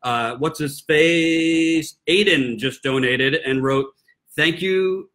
What's his face? Aiden just donated and wrote, "Thank you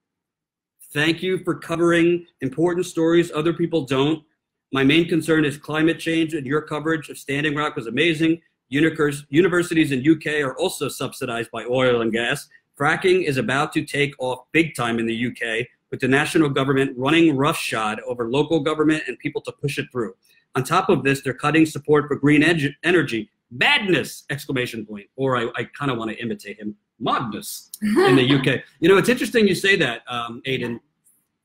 for covering important stories other people don't. My main concern is climate change, and your coverage of Standing Rock was amazing. Universities in UK are also subsidized by oil and gas. Fracking is about to take off big time in the UK, with the national government running roughshod over local government and people to push it through. On top of this, they're cutting support for green energy. Madness! Exclamation point." Or I kind of want to imitate him. Madness in the UK. You know, it's interesting you say that, Aiden.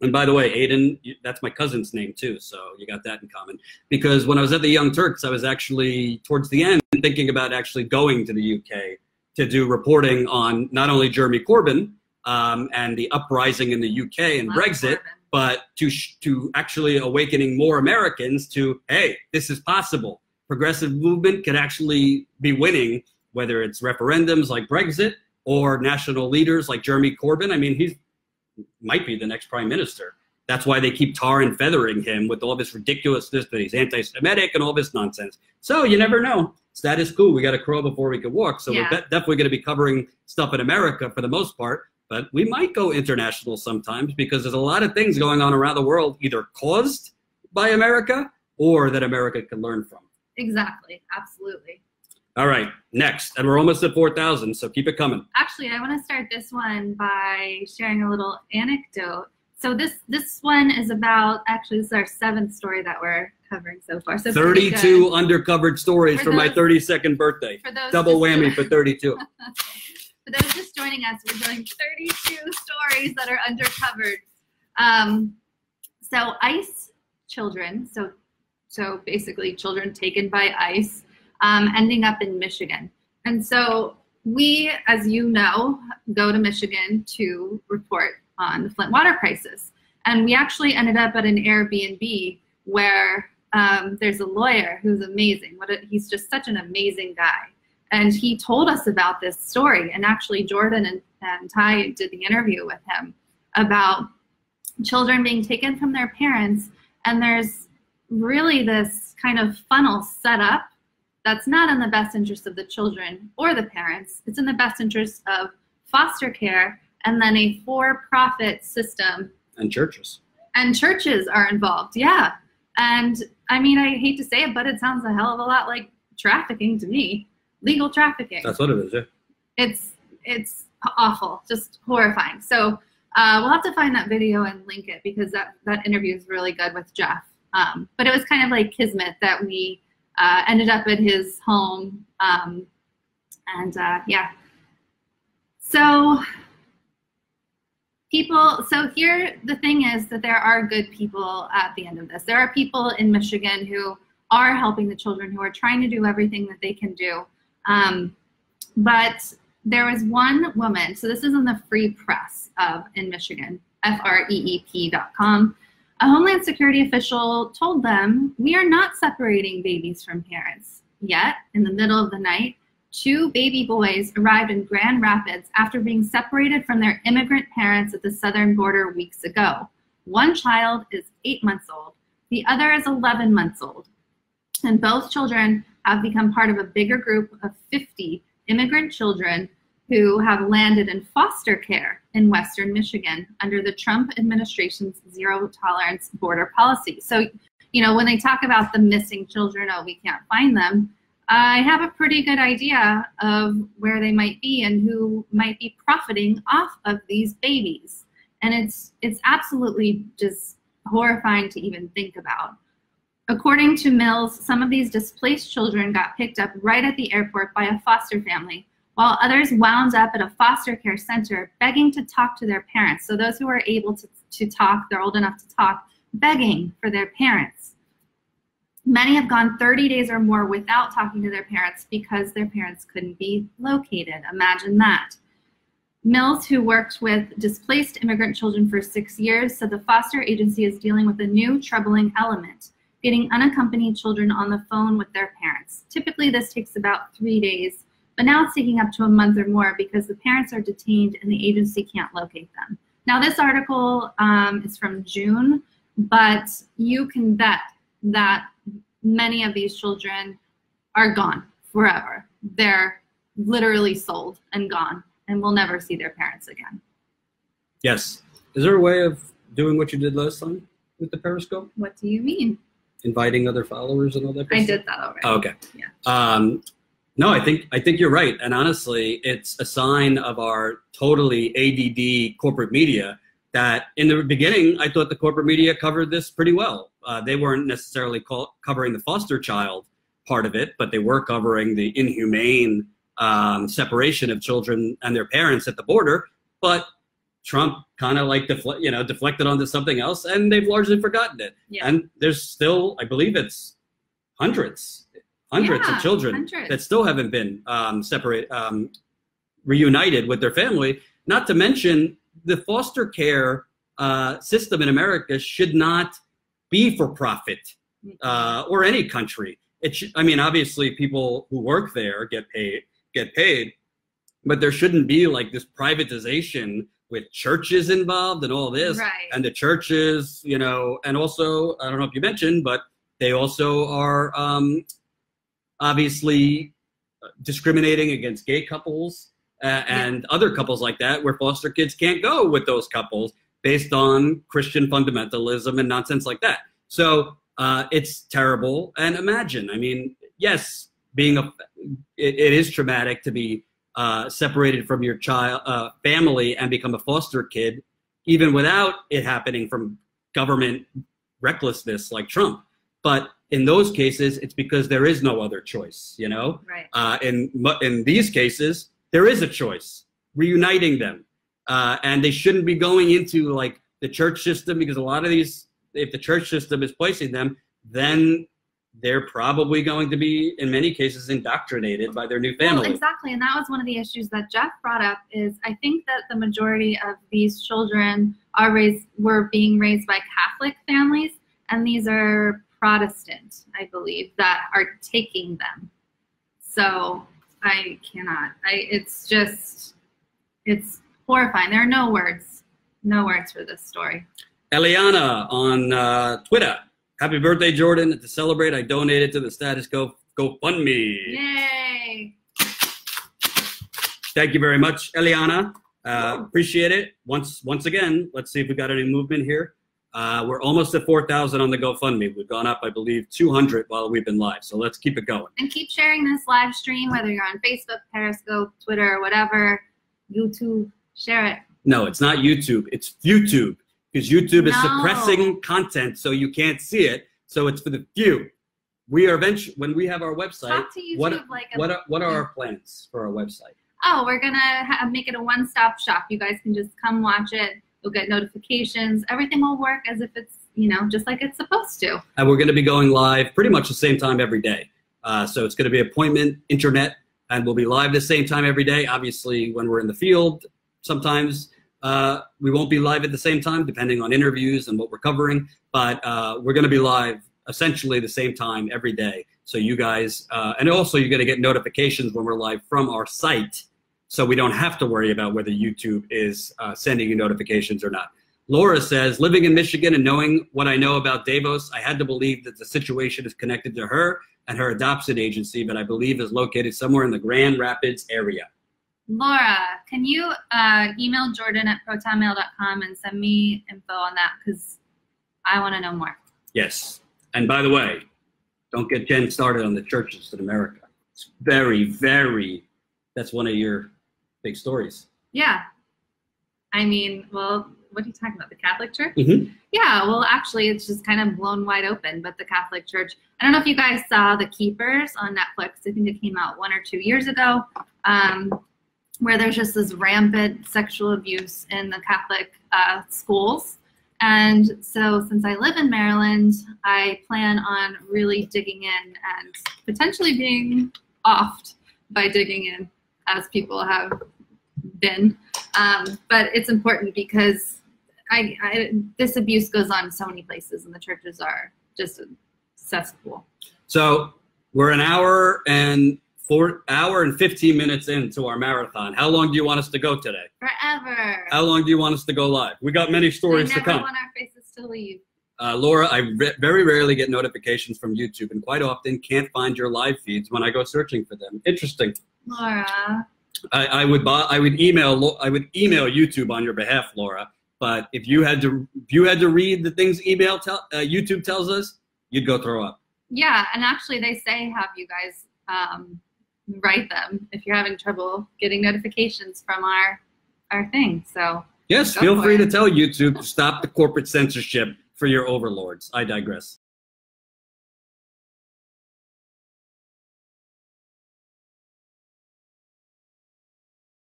And by the way, Aiden, that's my cousin's name too, so you got that in common. Because when I was at the Young Turks, I was actually, towards the end, thinking about actually going to the UK to do reporting on not only Jeremy Corbyn and the uprising in the UK and Brexit, but to actually awakening more Americans to, hey, this is possible. Progressive movement could actually be winning, whether it's referendums like Brexit or national leaders like Jeremy Corbyn. I mean, he might be the next prime minister. That's why they keep tar and feathering him with all this ridiculousness that he's anti-Semitic and all this nonsense. So you never know. Status quo. We got to crawl before we can walk. So we're definitely going to be covering stuff in America for the most part. But we might go international sometimes because there's a lot of things going on around the world, either caused by America or that America can learn from. Exactly. Absolutely. All right, next. And we're almost at 4,000, so keep it coming. Actually, I want to start this one by sharing a little anecdote. So this one is about, actually, this is our 7th story that we're covering so far. So 32 undercovered stories for my 32nd birthday. Double whammy for 32. For those just joining us, we're doing 32 stories that are undercovered. So ICE children, so basically children taken by ICE, ending up in Michigan. And so we, as you know, go to Michigan to report on the Flint water crisis. And we actually ended up at an Airbnb where there's a lawyer who's amazing. He's just such an amazing guy. And he told us about this story. And actually Jordan and Ty did the interview with him about children being taken from their parents. And there's really this kind of funnel set up that's not in the best interest of the children or the parents. It's in the best interest of foster care and then a for-profit system. And churches. And churches are involved, yeah. And I mean, I hate to say it, but it sounds a hell of a lot like trafficking to me. Legal trafficking. That's what it is, yeah. It's awful, just horrifying. So we'll have to find that video and link it because that interview is really good with Jeff. But it was kind of like kismet that we ended up at his home. Yeah. So here, the thing is that there are good people at the end of this. There are people in Michigan who are helping the children, who are trying to do everything that they can do. But there was one woman, so this is in the Free Press in Michigan, freep.com. A Homeland Security official told them, "We are not separating babies from parents." Yet, in the middle of the night, 2 baby boys arrived in Grand Rapids after being separated from their immigrant parents at the southern border weeks ago. One child is 8 months old. The other is 11 months old. And both children have become part of a bigger group of 50 immigrant children who have landed in foster care in Western Michigan under the Trump administration's zero-tolerance border policy. So, you know, when they talk about the missing children, oh, we can't find them, I have a pretty good idea of where they might be and who might be profiting off of these babies. And it's absolutely just horrifying to even think about. According to Mills, some of these displaced children got picked up right at the airport by a foster family, while others wound up at a foster care center begging to talk to their parents. So those who are able to talk, they're old enough to talk, begging for their parents. Many have gone 30 days or more without talking to their parents because their parents couldn't be located. Imagine that. Mills, who worked with displaced immigrant children for 6 years, said the foster agency is dealing with a new troubling element: getting unaccompanied children on the phone with their parents. Typically, this takes about 3 days, but now it's taking up to a month or more because the parents are detained and the agency can't locate them. Now, this article is from June, but you can bet that many of these children are gone forever. They're literally sold and gone and will never see their parents again. Yes. Is there a way of doing what you did last time with the Periscope? What do you mean? Inviting other followers and all that? I did that already. Oh, okay. Yeah. No, I think you're right. And honestly, it's a sign of our totally ADD corporate media that in the beginning, I thought the corporate media covered this pretty well. They weren't necessarily covering the foster child part of it, but they were covering the inhumane separation of children and their parents at the border. But Trump kind of like deflected onto something else, and they've largely forgotten it. Yeah. And there's still, I believe it's hundreds of children that still haven't been reunited with their family. Not to mention the foster care system in America should not be for profit or any country. I mean, obviously people who work there get paid, but there shouldn't be like this privatization with churches involved and all this. Right. And the churches, and also, I don't know if you mentioned, but they also are obviously discriminating against gay couples and other couples like that, where foster kids can't go with those couples based on Christian fundamentalism and nonsense like that. So it's terrible. And imagine, I mean, yes, it is traumatic to be separated from your child family and become a foster kid, even without it happening from government recklessness like Trump. But in those cases, it's because there is no other choice, Right. In these cases, there is a choice, reuniting them. And they shouldn't be going into like the church system, because a lot of these, if the church system is placing them, then they're probably going to be, in many cases, indoctrinated by their new family. Well, exactly, and that was one of the issues that Jeff brought up. Is I think that the majority of these children were being raised by Catholic families, and these are Protestant, I believe, that are taking them. So I cannot. It's horrifying. There are no words for this story. Eliana on Twitter. Happy birthday, Jordan. To celebrate, I donated to the Status Quo GoFundMe. Yay. Thank you very much, Eliana. Appreciate it. Once again, let's see if we got any movement here. We're almost at 4,000 on the GoFundMe. We've gone up, I believe, 200 while we've been live. So let's keep it going. And keep sharing this live stream, whether you're on Facebook, Periscope, Twitter, or whatever, YouTube. Share it. No, it's not YouTube. It's YouTube. Because YouTube is suppressing content so you can't see it. So it's for the few. We are eventually, when we have our website, Talk to YouTube what are our plans for our website? Oh, we're going to make it a one-stop shop. You guys can just come watch it. You'll get notifications. Everything will work as if it's, just like it's supposed to. And we're going to be going live pretty much the same time every day. So it's going to be appointment, internet, and we'll be live the same time every day. Obviously, when we're in the field, sometimes we won't be live at the same time, depending on interviews and what we're covering. But we're going to be live essentially the same time every day. So you guys, and also you're going to get notifications when we're live from our site. So we don't have to worry about whether YouTube is sending you notifications or not. Laura says, living in Michigan and knowing what I know about Davos, I had to believe that the situation is connected to her and her adoption agency, but I believe is located somewhere in the Grand Rapids area. Laura, can you email Jordan at protonmail.com and send me info on that? Because I want to know more. Yes. And by the way, don't get Jen started on the churches in America. It's very, very, that's one of your big stories. Yeah. I mean, well, what are you talking about? The Catholic Church? Mm-hmm. Yeah, well, actually, it's just kind of blown wide open. But the Catholic Church, I don't know if you guys saw The Keepers on Netflix. I think it came out 1 or 2 years ago, where there's just this rampant sexual abuse in the Catholic schools. And so since I live in Maryland, I plan on really digging in and potentially being offed by digging in, as people have been. But it's important because this abuse goes on in so many places, and the churches are just a cesspool. So we're an hour and 15 minutes into our marathon. How long do you want us to go today? Forever. How long do you want us to go live? We got many stories to come. We never want our faces to leave. Laura, I very rarely get notifications from YouTube, and quite often can't find your live feeds when I go searching for them. Interesting. Laura. I would email YouTube on your behalf, Laura. But if you had to read the things YouTube tells us, you'd go throw up. Yeah, and actually they say have you guys write them if you're having trouble getting notifications from our thing. So yes, feel free to tell YouTube to stop the corporate censorship for your overlords. I digress.